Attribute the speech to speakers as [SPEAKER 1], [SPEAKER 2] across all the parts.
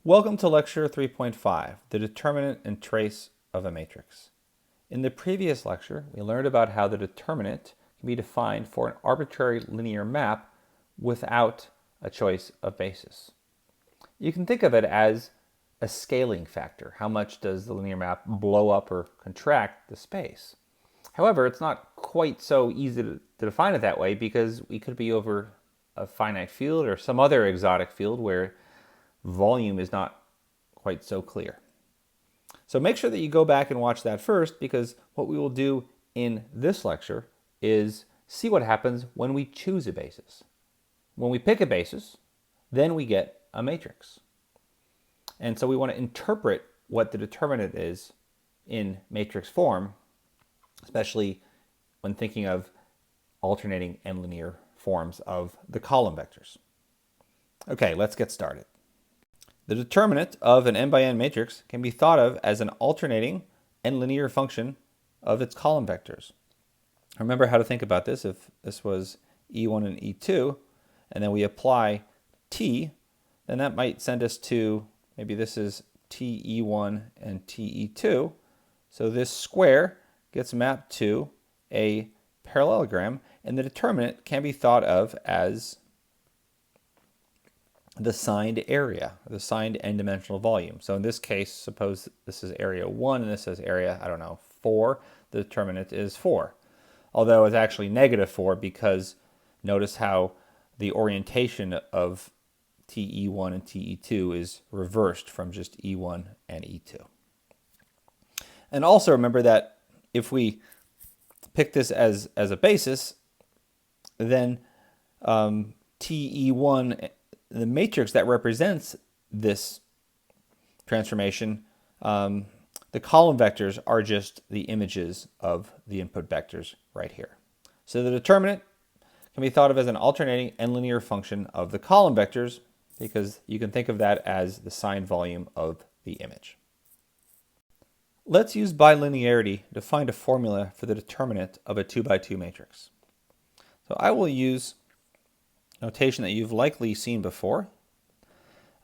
[SPEAKER 1] Welcome to Lecture 3.5, the determinant and trace of a matrix. In the previous lecture, we learned about how the determinant can be defined for an arbitrary linear map without a choice of basis. You can think of it as a scaling factor. How much does the linear map blow up or contract the space? However, it's not quite so easy to define it that way because we could be over a finite field or some other exotic field where volume is not quite so clear. So make sure that you go back and watch that first, because what we will do in this lecture is see what happens when we choose a basis. When we pick a basis, then we get a matrix. And so we want to interpret what the determinant is in matrix form, especially when thinking of alternating and linear forms of the column vectors. Okay, let's get started. The determinant of an n by n matrix can be thought of as an alternating and linear function of its column vectors. Remember how to think about this. If this was E1 and E2, and then we apply T, then that might send us to, maybe this is TE1 and TE2. So this square gets mapped to a parallelogram, and the determinant can be thought of as the signed area, the signed n-dimensional volume. So in this case, suppose this is area 1 and this is area, 4. The determinant is 4. Although it's actually -4 because notice how the orientation of TE1 and TE2 is reversed from just E1 and E2. And also remember that if we pick this as a basis, then TE1, the matrix that represents this transformation, the column vectors are just the images of the input vectors right here. So the determinant can be thought of as an alternating and linear function of the column vectors, because you can think of that as the signed volume of the image. Let's use bilinearity to find a formula for the determinant of a 2 by 2 matrix. So I will use notation that you've likely seen before.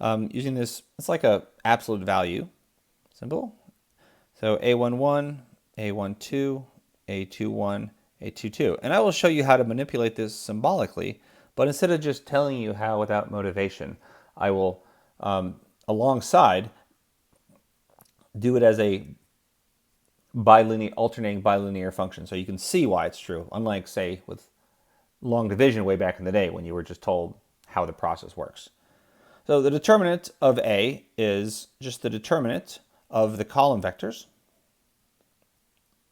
[SPEAKER 1] Using this, it's like a absolute value symbol. So A11, A12, A21, A22. And I will show you how to manipulate this symbolically, but instead of just telling you how without motivation, I will, alongside, do it as a alternating bilinear function, so you can see why it's true, unlike, say, with long division way back in the day when you were just told how the process works. So the determinant of A is just the determinant of the column vectors,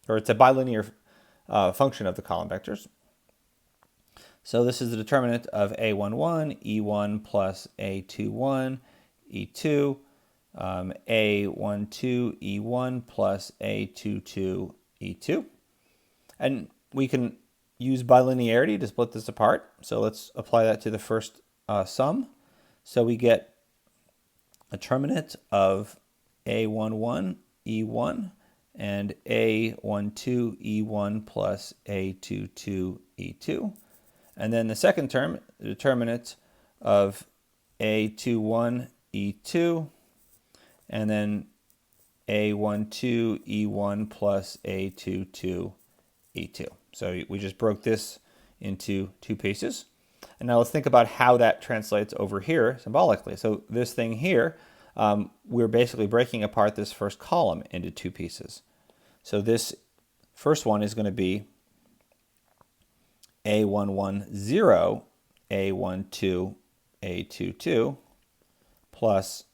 [SPEAKER 1] or it's a bilinear function of the column vectors. So this is the determinant of A11, E1 plus A21, E2, A12, E1 plus A22, E2. And we can use bilinearity to split this apart. So let's apply that to the first sum. So we get a determinant of A11, E1, and A12, E1 plus A22, E2. And then the second term, the determinant of A21, E2, and then A12, E1 plus A22, E2. So we just broke this into two pieces. And now let's think about how that translates over here symbolically. So this thing here, we're basically breaking apart this first column into two pieces. So this first one is going to be A11, A12, A22 plus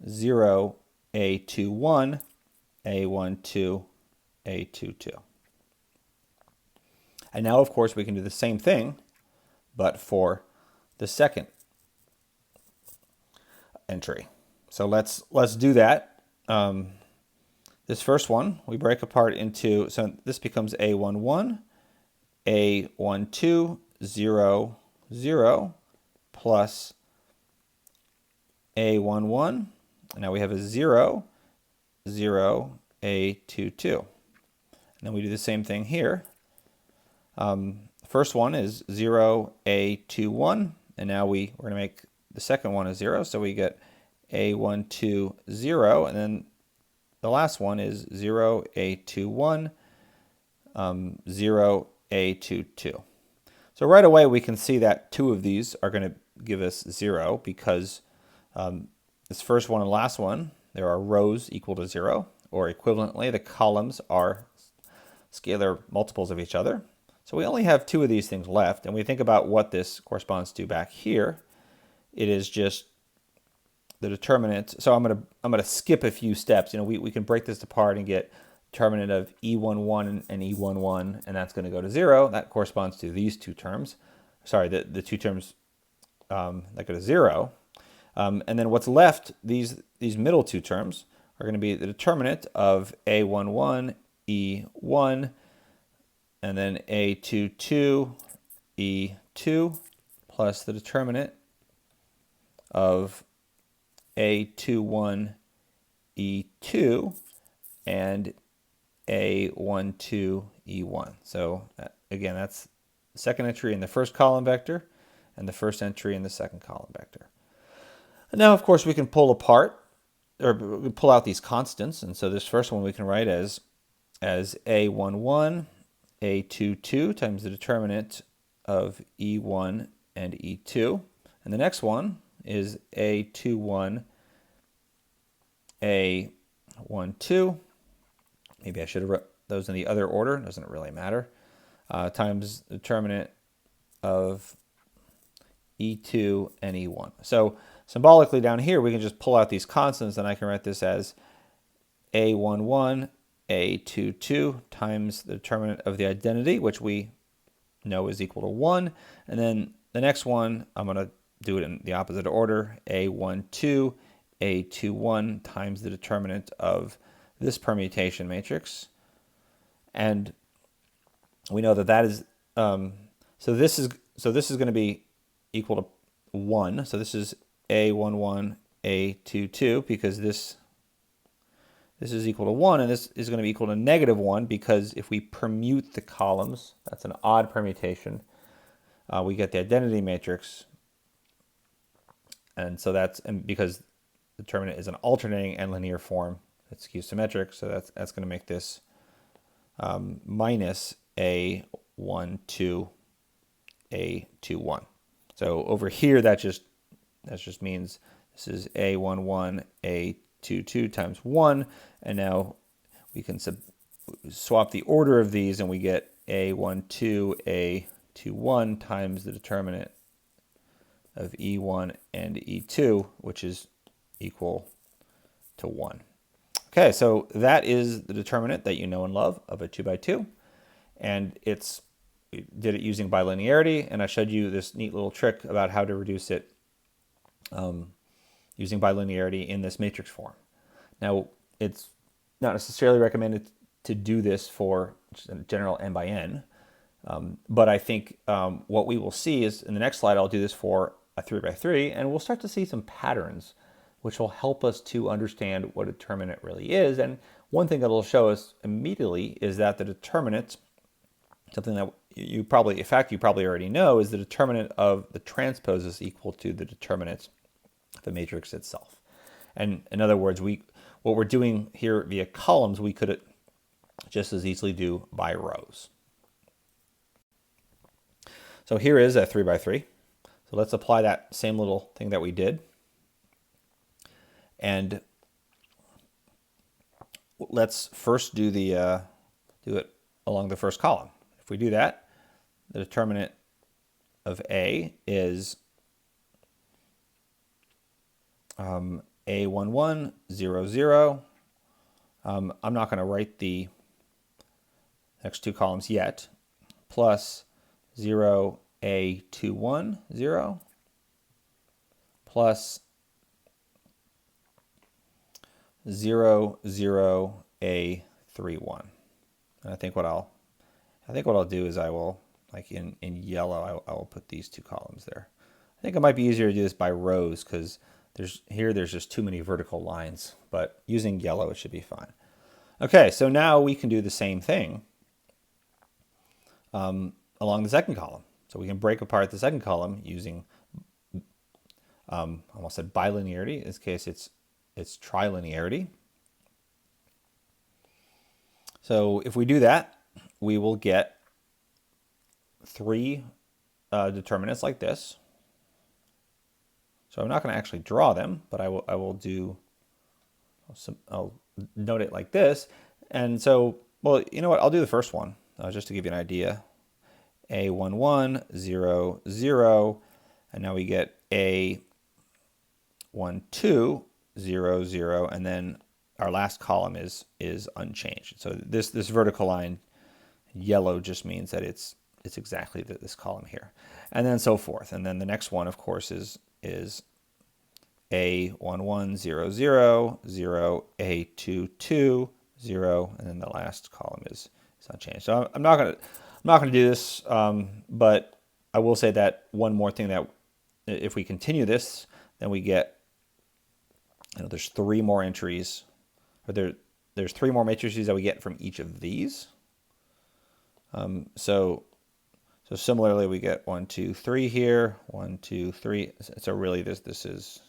[SPEAKER 1] 0, A21, A12, A22. And now, of course, we can do the same thing, but for the second entry. So let's do that. This first one, we break apart into, so this becomes A11, A12, 0, 0, plus A11. And now we have a 0, 0, A22. And then we do the same thing here. First one is 0, A21, and now we're going to make the second one a 0, so we get A12, 0, and then the last one is 0, A21, 0, A22. So right away we can see that two of these are going to give us 0 because this first one and last one, there are rows equal to 0, or equivalently, the columns are scalar multiples of each other. So we only have two of these things left, and we think about what this corresponds to back here. It is just the determinant. So I'm gonna skip a few steps. You know, we can break this apart and get determinant of E11 and E11, and that's going to go to 0. That corresponds to these two terms. Sorry, the two terms that go to 0. And then what's left, these middle two terms, are going to be the determinant of A11, E1, and then A22, E2, plus the determinant of A21, E2, and A12, E1. So again, that's the second entry in the first column vector and the first entry in the second column vector. And now, of course, we can pull apart or pull out these constants. And so this first one we can write as A11, A22 times the determinant of E1 and E2. And the next one is A21, A12. Maybe I should have wrote those in the other order. Doesn't really matter. Times the determinant of E2 and E1. So symbolically down here, we can just pull out these constants, and I can write this as A11, A22 times the determinant of the identity, which we know is equal to 1. And then the next one, I'm going to do it in the opposite order. A12, A21 times the determinant of this permutation matrix. And we know that is, so this is going to be equal to 1. So this is A11, A22, because this is equal to 1, and this is going to be equal to -1, because if we permute the columns, that's an odd permutation, we get the identity matrix. And so and because the determinant is an alternating and linear form, it's skew symmetric, so that's going to make this minus A12, A21. So over here, that just means this is A11, A22 times 1, and now we can swap the order of these, and we get A12, A21 times the determinant of E1 and E2, which is equal to 1. Okay, so that is the determinant that you know and love of a 2x2, and we did it using bilinearity, and I showed you this neat little trick about how to reduce it using bilinearity in this matrix form. Now, it's not necessarily recommended to do this for general n by n, but I think what we will see is in the next slide, I'll do this for a 3x3, and we'll start to see some patterns which will help us to understand what a determinant really is. And one thing that will show us immediately is that the determinant, something that you probably already know, is the determinant of the transpose is equal to the determinant of the matrix itself. And in other words, what we're doing here via columns, we could just as easily do by rows. So here is a 3x3. So let's apply that same little thing that we did. And let's first do it along the first column. If we do that, the determinant of A is A11, 0, 0. I'm not going to write the next two columns yet, plus 0, A21, 0, plus 0, 0, A31. And I think what I'll do is I will, like in yellow, I will put these two columns there. I think it might be easier to do this by rows because there's just too many vertical lines, but using yellow it should be fine. Okay, so now we can do the same thing along the second column. So we can break apart the second column using almost said bilinearity. In this case, it's trilinearity. So if we do that, we will get three determinants like this. So I'm not going to actually draw them, but I'll note it like this. And so, well, you know what? I'll do the first one just to give you an idea. A11, 0, 0, and now we get A12, 0, 0, and then our last column is unchanged. So this vertical line, yellow, just means that it's exactly this column here, and then so forth. And then the next one, of course, is A11, 0, 0, 0, A22, 0, and then the last column is unchanged. So I'm not gonna do this, but I will say that one more thing, that if we continue this, then we get, there's three more entries, or there's three more matrices that we get from each of these. So similarly, we get 1, 2, 3 here, 1, 2, 3. So really, this is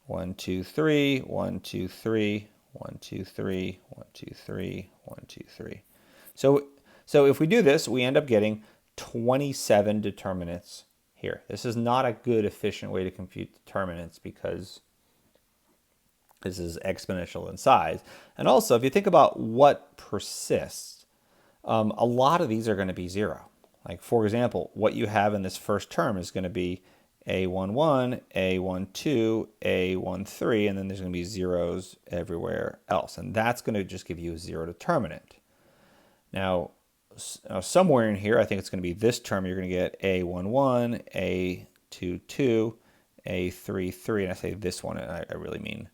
[SPEAKER 1] 1, 2, 3, 1, 2, 3, 1, 2, 3, 1, 2, 3, 1, 2, 3. So if we do this, we end up getting 27 determinants here. This is not a good, efficient way to compute determinants because this is exponential in size. And also, if you think about what persists, a lot of these are going to be 0. Like, for example, what you have in this first term is going to be A11, A12, A13, and then there's going to be zeros everywhere else. And that's going to just give you a 0 determinant. Now, somewhere in here, I think it's going to be this term. You're going to get A11, A22, A33, and I say this one, and I really mean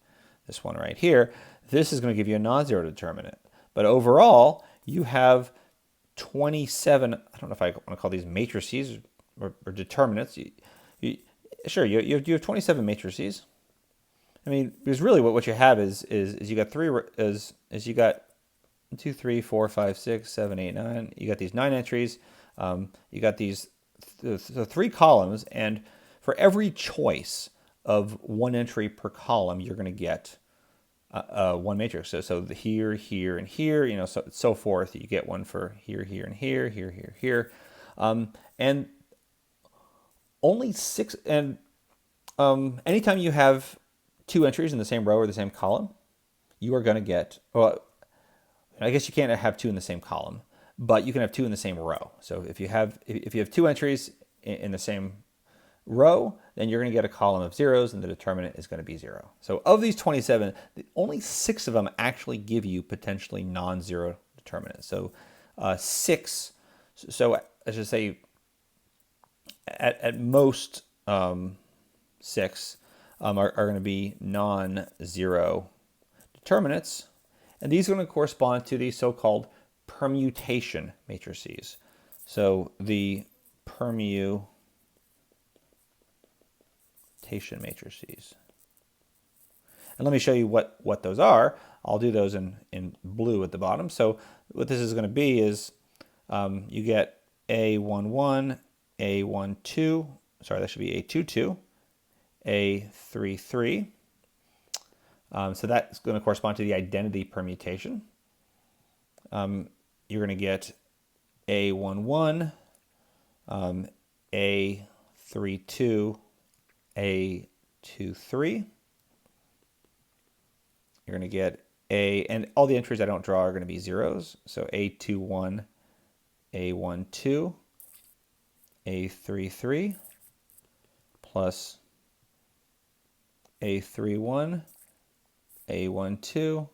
[SPEAKER 1] this one right here. This is going to give you a non-zero determinant. But overall, you have 27, I don't know if I want to call these matrices or determinants. Sure, you have 27 matrices. I mean, because really what you have is you got you got 1, 2, 3, 4, 5, 6, 7, 8, 9. You got these 9 entries. You got these three columns, and for every choice of one entry per column, you're going to get one matrix. So here, here, and here, so forth. You get one for here, here, and here, here, here, here, and only 6. And anytime you have 2 entries in the same row or the same column, you are going to get, well, I guess you can't have 2 in the same column, but you can have 2 in the same row. So if you have 2 entries in the same row, then you're going to get a column of zeros, and the determinant is going to be 0. So of these 27, only 6 of them actually give you potentially non-zero determinants. So 6. So I should say at most 6 are going to be non-zero determinants. And these are going to correspond to the so-called permutation matrices. So the permutation matrices. And let me show you what those are. I'll do those in blue at the bottom. So what this is going to be is you get A11, A12, sorry, that should be A22, A33. So that's going to correspond to the identity permutation. You're going to get A11, A32, A23. You're going to get and all the entries I don't draw are going to be zeros. So A21, A12, A33, plus A31, A12,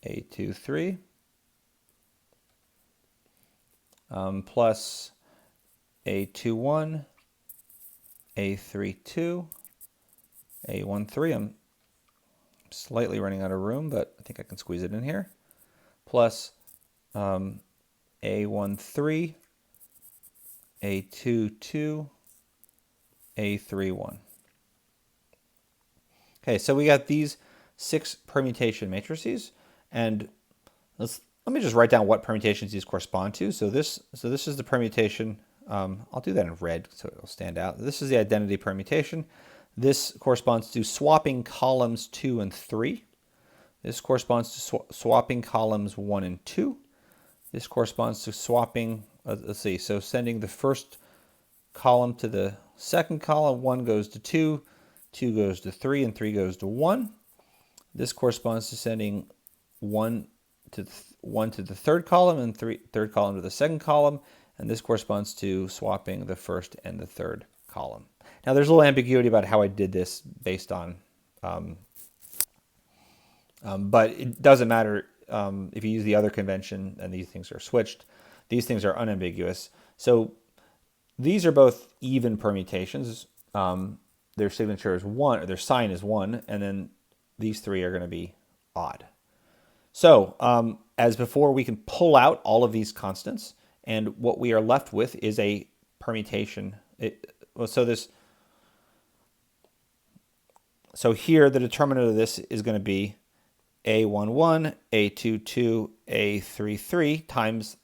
[SPEAKER 1] A23, plus A21, A32, A13. I'm slightly running out of room, but I think I can squeeze it in here. Plus A13, A22, A31. Okay, so we got these 6 permutation matrices, and let me just write down what permutations these correspond to. So this is the permutation I'll do that in red so it'll stand out. This is the identity permutation. This corresponds to swapping columns 2 and 3. This corresponds to swapping columns 1 and 2. This corresponds to swapping, let's see, so sending the first column to the second column, 1 goes to 2, 2 goes to 3, and 3 goes to 1. This corresponds to sending 1 to the third column and third column to the second column, and this corresponds to swapping the first and the third column. Now there's a little ambiguity about how I did this based on, but it doesn't matter if you use the other convention and these things are switched. These things are unambiguous. So these are both even permutations. Their signature is 1, or their sign is 1, and then these three are going to be odd. So as before, we can pull out all of these constants, and what we are left with is a permutation. So here the determinant of this is going to be A11, A22, A33 times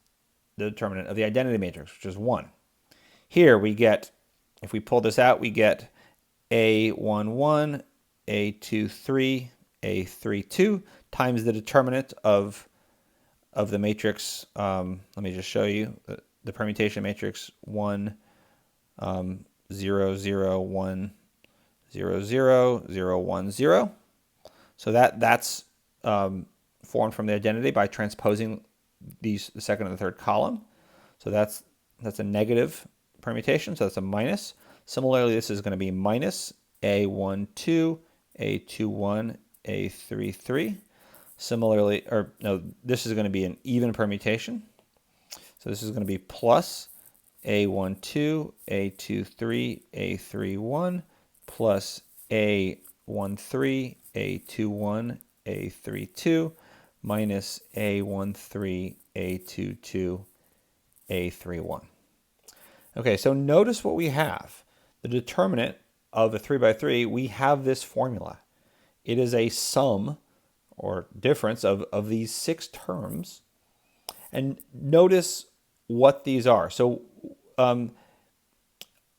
[SPEAKER 1] the determinant of the identity matrix, which is 1. Here we get, if we pull this out, we get A11, A23, A32 times the determinant of the matrix. Let me just show you the permutation matrix 1, 0, 0, 1, 0, 0, 0, 1, 0. So that's formed from the identity by transposing the second and the third column. So that's a negative permutation, so that's a minus. Similarly, this is going to be minus A12, A21, A33. Similarly, or no, this is going to be an even permutation. So this is going to be plus A12, A23, A31, plus A13, A21, A32, minus A13, A22, A31. Okay, so notice what we have. The determinant of a 3 by 3, we have this formula. It is a sum or difference of these 6 terms. And notice what these are. So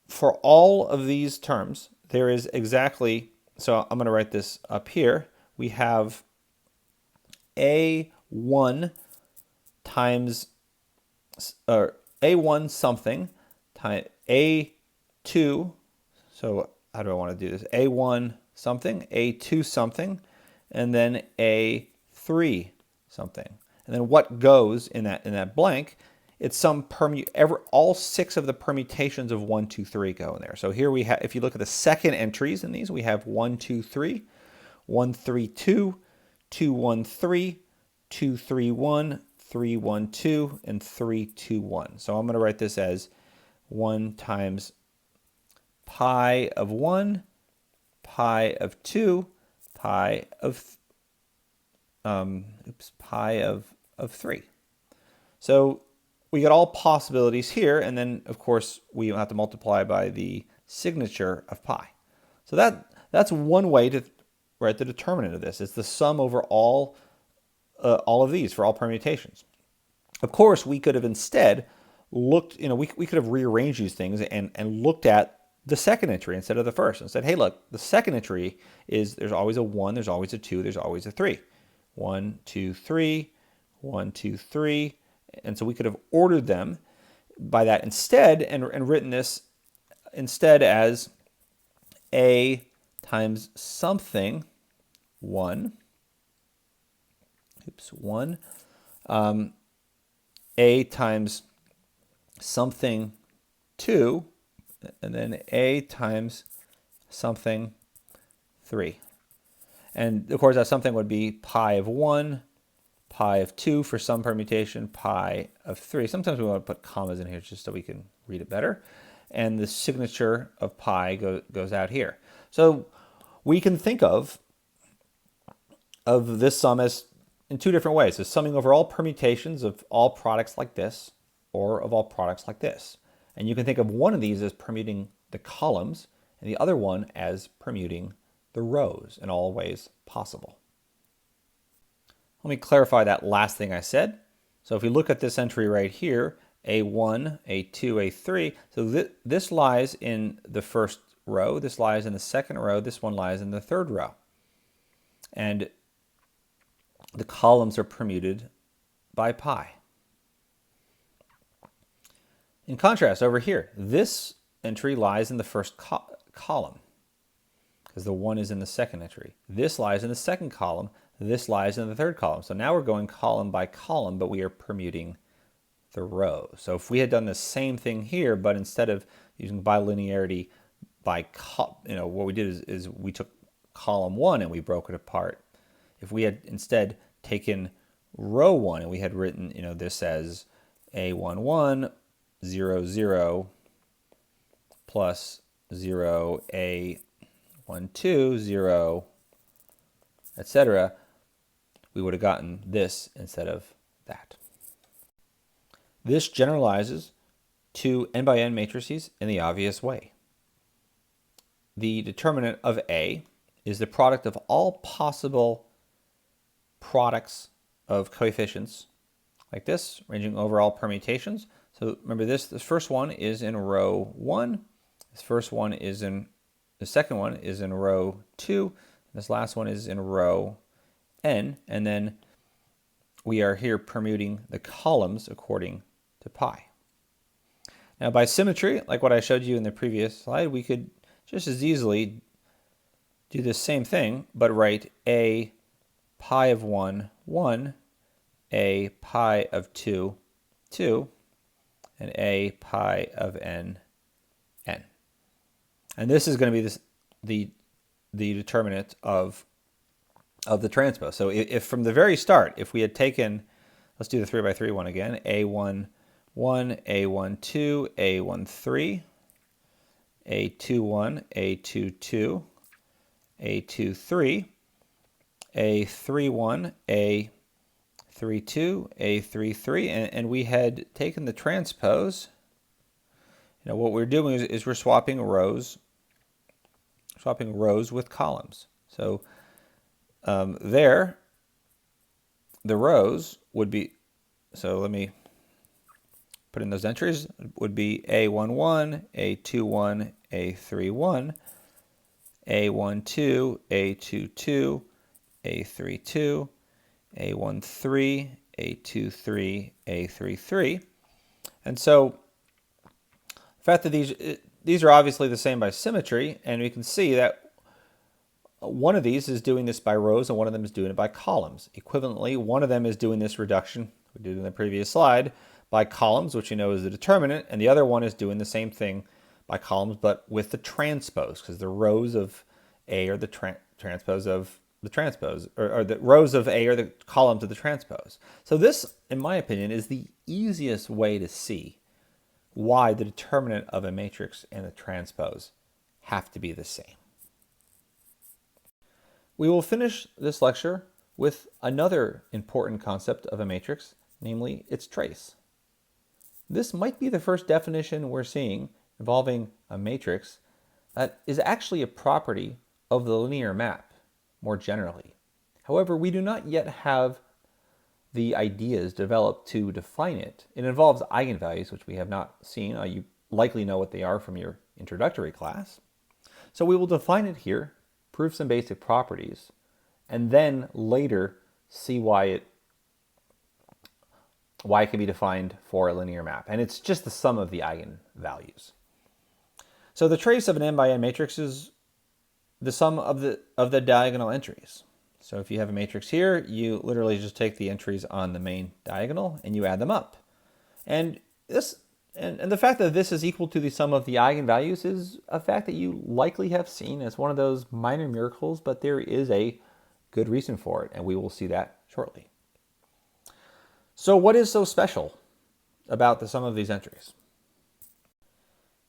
[SPEAKER 1] for all of these terms, there is exactly, so I'm going to write this up here. We have A1 times, or A1 something times A2, so how do I want to do this? A1 something, A2 something, and then A3 something. And then what goes in that blank, it's some all 6 of the permutations of 1, 2, 3 go in there. So here we have, if you look at the second entries in these, we have 1, 2, 3, 1, 3, 2, 2, 1, 3, 2, 3, 1, 3, 1, 2, and 3, 2, 1. So I'm going to write this as 1 times pi of 1, pi of 2, pi of pi of 3. So we get all possibilities here, and then of course we have to multiply by the signature of pi. So that's one way to write the determinant of this. It's the sum over all of these for all permutations. Of course, we could have instead looked, we could have rearranged these things and looked at the second entry instead of the first and said, hey, look, the second entry is there's always a 1, there's always a 2, there's always a 3. 1, 2, 3, 1, 2, 3. And so we could have ordered them by that instead and written this instead as A times something 1. 1. A times something 2. And then A times something 3. And of course that something would be pi of 1, pi of 2 for some permutation, pi of 3. Sometimes we want to put commas in here just so we can read it better. And the signature of pi goes out here. So we can think of this sum as in 2 different ways. So summing over all permutations of all products like this, or of all products like this. And you can think of one of these as permuting the columns and the other one as permuting the rows in all ways possible. Let me clarify that last thing I said. So if we look at this entry right here, A1, A2, A3. So this lies in the first row, this lies in the second row, this one lies in the third row. And the columns are permuted by pi. In contrast, over here, this entry lies in the first column, because the 1 is in the second entry. This lies in the second column, this lies in the third column. So now we're going column by column, but we are permuting the rows. So if we had done the same thing here, but instead of using bilinearity by, what we did is we took column 1 and we broke it apart. If we had instead taken row 1 and we had written, this as A11, 0, 0, plus 0, A12, 0, etc., we would have gotten this instead of that. This generalizes to n by n matrices in the obvious way. The determinant of A is the product of all possible products of coefficients like this, ranging over all permutations. So remember this first one is in row 1, the second one is in row 2, this last one is in row n, and then we are here permuting the columns according to pi. Now by symmetry, like what I showed you in the previous slide, we could just as easily do the same thing, but write A pi of 1, 1, A pi of 2, 2, and A pi of n, n. And this is going to be the determinant of the transpose. So if from the very start, if we had taken, let's do the 3 by 3 one again, A1, 1, A1, 2, A1, 3, A2, 1, A2, 2, A2, 3, A3, 1, A3, 2, A3, 3, and we had taken the transpose. What we're doing is we're swapping rows with columns. So there, the rows would be, so let me put in those entries, would be A11, A21, A31, A12, A22, A32, A13, A23, A33. And so the fact that these are obviously the same by symmetry, and we can see that one of these is doing this by rows and one of them is doing it by columns. Equivalently, one of them is doing this reduction, we did in the previous slide, by columns, which you know is the determinant, and the other one is doing the same thing by columns, but with the transpose, because the rows of A are the transpose of the transpose, or the rows of A are the columns of the transpose. So this, in my opinion, is the easiest way to see why the determinant of a matrix and the transpose have to be the same. We will finish this lecture with another important concept of a matrix, namely its trace. This might be the first definition we're seeing involving a matrix that is actually a property of the linear map more generally. However, we do not yet have the ideas developed to define it. It involves eigenvalues, which we have not seen. You likely know what they are from your introductory class. So we will define it here, prove some basic properties, and then later see why it can be defined for a linear map. And it's just the sum of the eigenvalues. So the trace of an n by n matrix is the sum of the diagonal entries. So if you have a matrix here, you literally just take the entries on the main diagonal and you add them up. And the fact that this is equal to the sum of the eigenvalues is a fact that you likely have seen as one of those minor miracles, but there is a good reason for it, and we will see that shortly. So what is so special about the sum of these entries?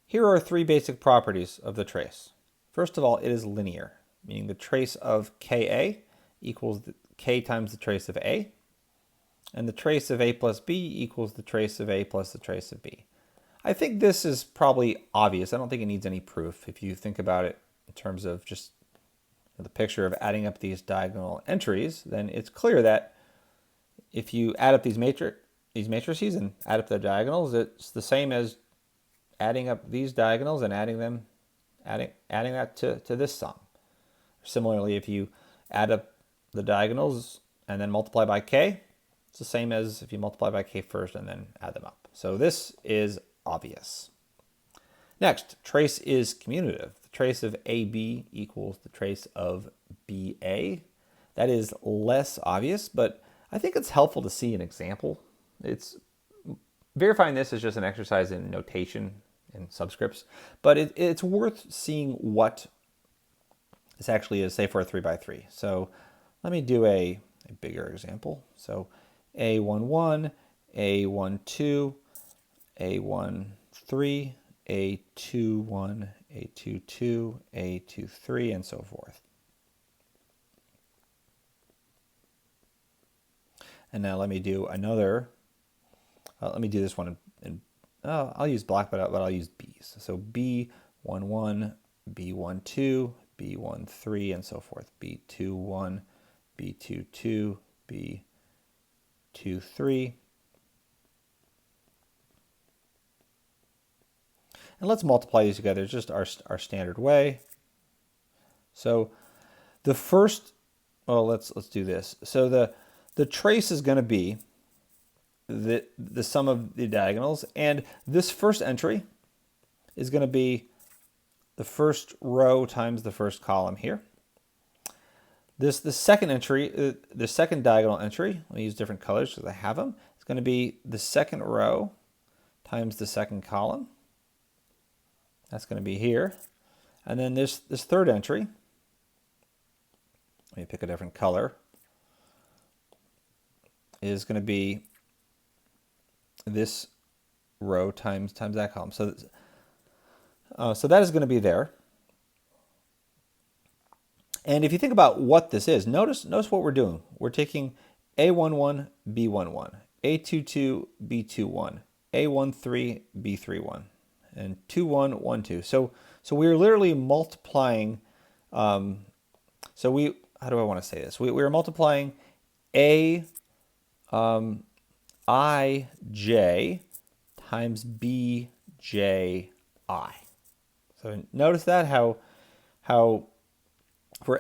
[SPEAKER 1] Here are three basic properties of the trace. First of all, it is linear, meaning the trace of Ka equals K times the trace of A, and the trace of A plus B equals the trace of A plus the trace of B. I think this is probably obvious. I don't think it needs any proof. If you think about it in terms of just the picture of adding up these diagonal entries, then it's clear that if you add up these these matrices and add up the diagonals, it's the same as adding up these diagonals and adding that to this sum. Similarly, if you add up the diagonals and then multiply by k, it's the same as if you multiply by k first and then add them up. So this is obvious. Next, trace is commutative. The trace of AB equals the trace of BA. That is less obvious, but I think it's helpful to see an example. Verifying this is just an exercise in notation and subscripts, but it's worth seeing what this actually is, say for a 3x3. So let me do a bigger example. So A11, A12, A13, A21, A22, A23, and so forth. And now let me do another. Let me do this one in I'll use black, but I'll use B's. So B11, B12, B13, and so forth. B21, B22, B23. And let's multiply these together, just our standard way. So the first, well, let's do this. So the trace is going to be the sum of the diagonals, and this first entry is going to be the first row times the first column here. The second entry, the second diagonal entry, let me use different colors because I have them. It's going to be the second row times the second column. That's going to be here. And then this third entry, let me pick a different color, is going to be this row times that column. So that is going to be there. And if you think about what this is, notice what we're doing. We're taking A11, B11, A22, B21, A13, B31, and 21, 12. So we're literally multiplying. How do I want to say this? We're multiplying Ij times Bji. So notice that how for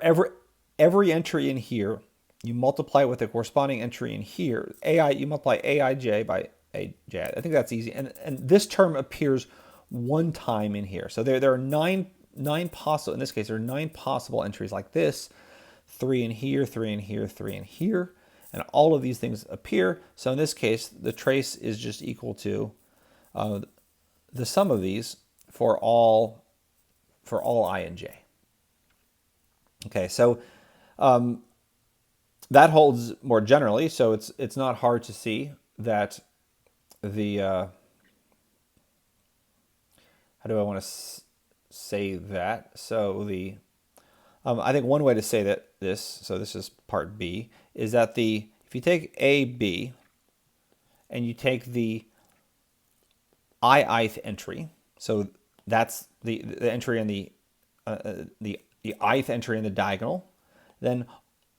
[SPEAKER 1] every entry in here, you multiply with the corresponding entry in here. You multiply Aij by Aj. I think that's easy. And this term appears one time in here. So there are nine possible, in this case, there are 9 possible entries like this. 3 in here, 3 in here, 3 in here. And all of these things appear. So in this case, the trace is just equal to the sum of these for all I and j. Okay, so that holds more generally. So it's not hard to see that the how do I want to say that? So I think one way to say that so this is part B, is that if you take AB and you take the ith entry, so that's the entry in the ith entry in the diagonal, then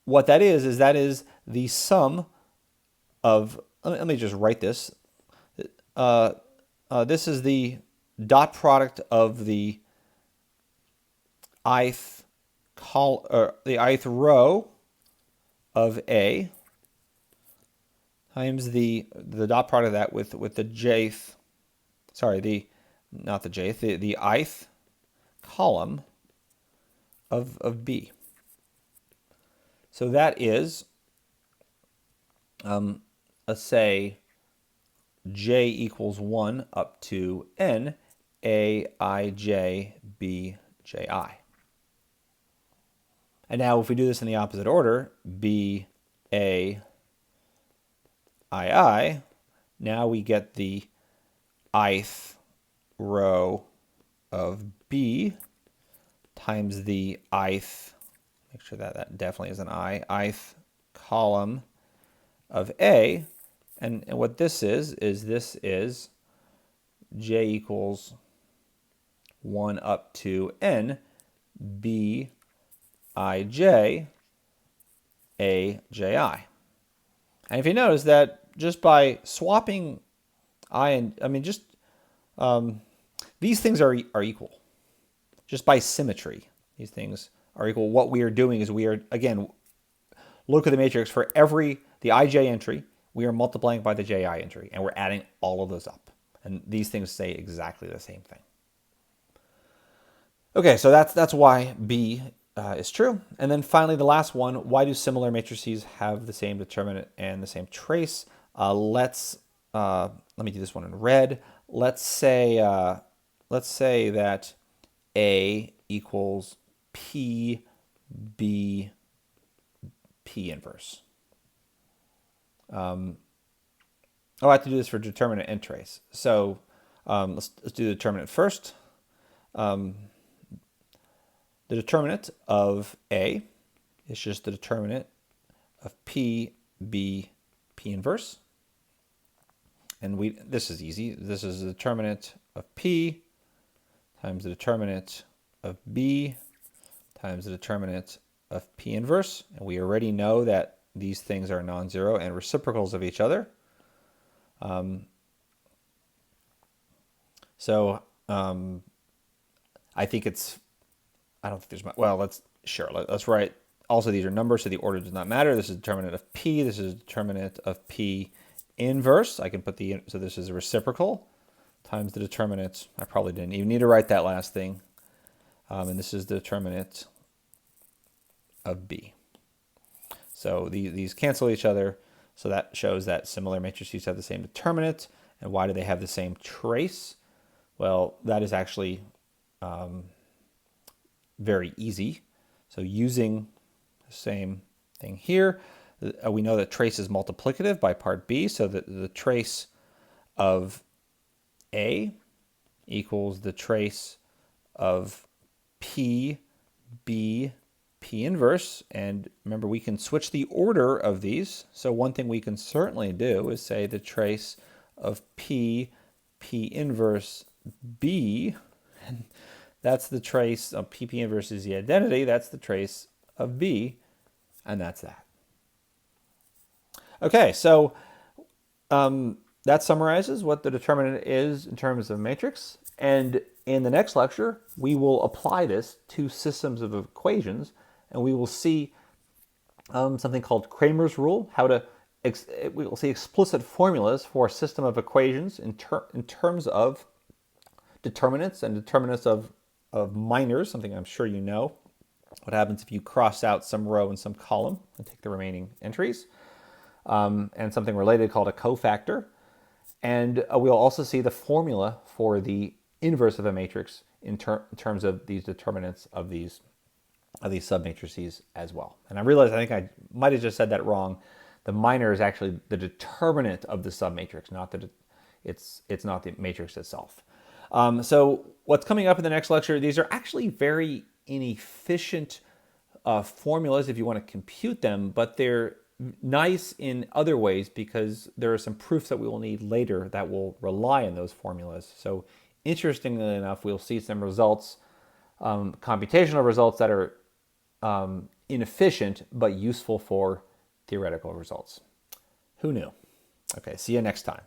[SPEAKER 1] what that is the sum of, let me just write this. This is the dot product of the ith row of A times the dot product of that with the jth, sorry, not the jth, the ith column of B. So that is, let's say, j equals 1 up to n, A, I, j, B, j, I. And now if we do this in the opposite order, B, A, I, now we get the ith row of B times the ith, make sure that definitely is an I, ith column of A. And what this is j equals 1 up to n, B, I, j, A, j, I. And if you notice that just by swapping I and, these things are equal. Just by symmetry, these things are equal. What we are doing is we are, again, look at the matrix for the ij entry, we are multiplying by the ji entry, and we're adding all of those up. And these things say exactly the same thing. Okay, so that's why B is true. And then finally, the last one, why do similar matrices have the same determinant and the same trace? Let me do this one in red. Let's say that A equals P, B, P inverse. I have to do this for determinant and trace. So let's do the determinant first. The determinant of A is just the determinant of P, B, P inverse. And this is easy. This is the determinant of P times the determinant of B times the determinant of P inverse. And we already know that these things are non-zero and reciprocals of each other. I think I don't think there's much, well, let's write, also these are numbers, so the order does not matter. This is determinant of P, this is determinant of P inverse. I can put so this is a reciprocal times the determinant. I probably didn't even need to write that last thing. And this is the determinant of B. So these cancel each other. So that shows that similar matrices have the same determinant. And why do they have the same trace? Well, that is actually very easy. So using the same thing here, we know that trace is multiplicative by part B. So that the trace of A equals the trace of P, B, P inverse. And remember, we can switch the order of these. So one thing we can certainly do is say the trace of P, P inverse B. And that's the trace of P, P inverse is the identity. That's the trace of B. And that's that. Okay, so that summarizes what the determinant is in terms of matrix. And in the next lecture, we will apply this to systems of equations, and we will see something called Cramer's rule, we will see explicit formulas for a system of equations in terms of determinants and determinants of minors, something I'm sure you know. What happens if you cross out some row and some column and take the remaining entries, and something related called a cofactor. And we'll also see the formula for the inverse of a matrix in terms of these determinants of these submatrices as well. And I realize I think I might have just said that wrong. The minor is actually the determinant of the submatrix, it's not the matrix itself. So what's coming up in the next lecture, these are actually very inefficient formulas if you want to compute them, but they're nice in other ways because there are some proofs that we will need later that will rely on those formulas. So interestingly enough, we'll see some results, computational results that are inefficient but useful for theoretical results. Who knew? Okay, see you next time.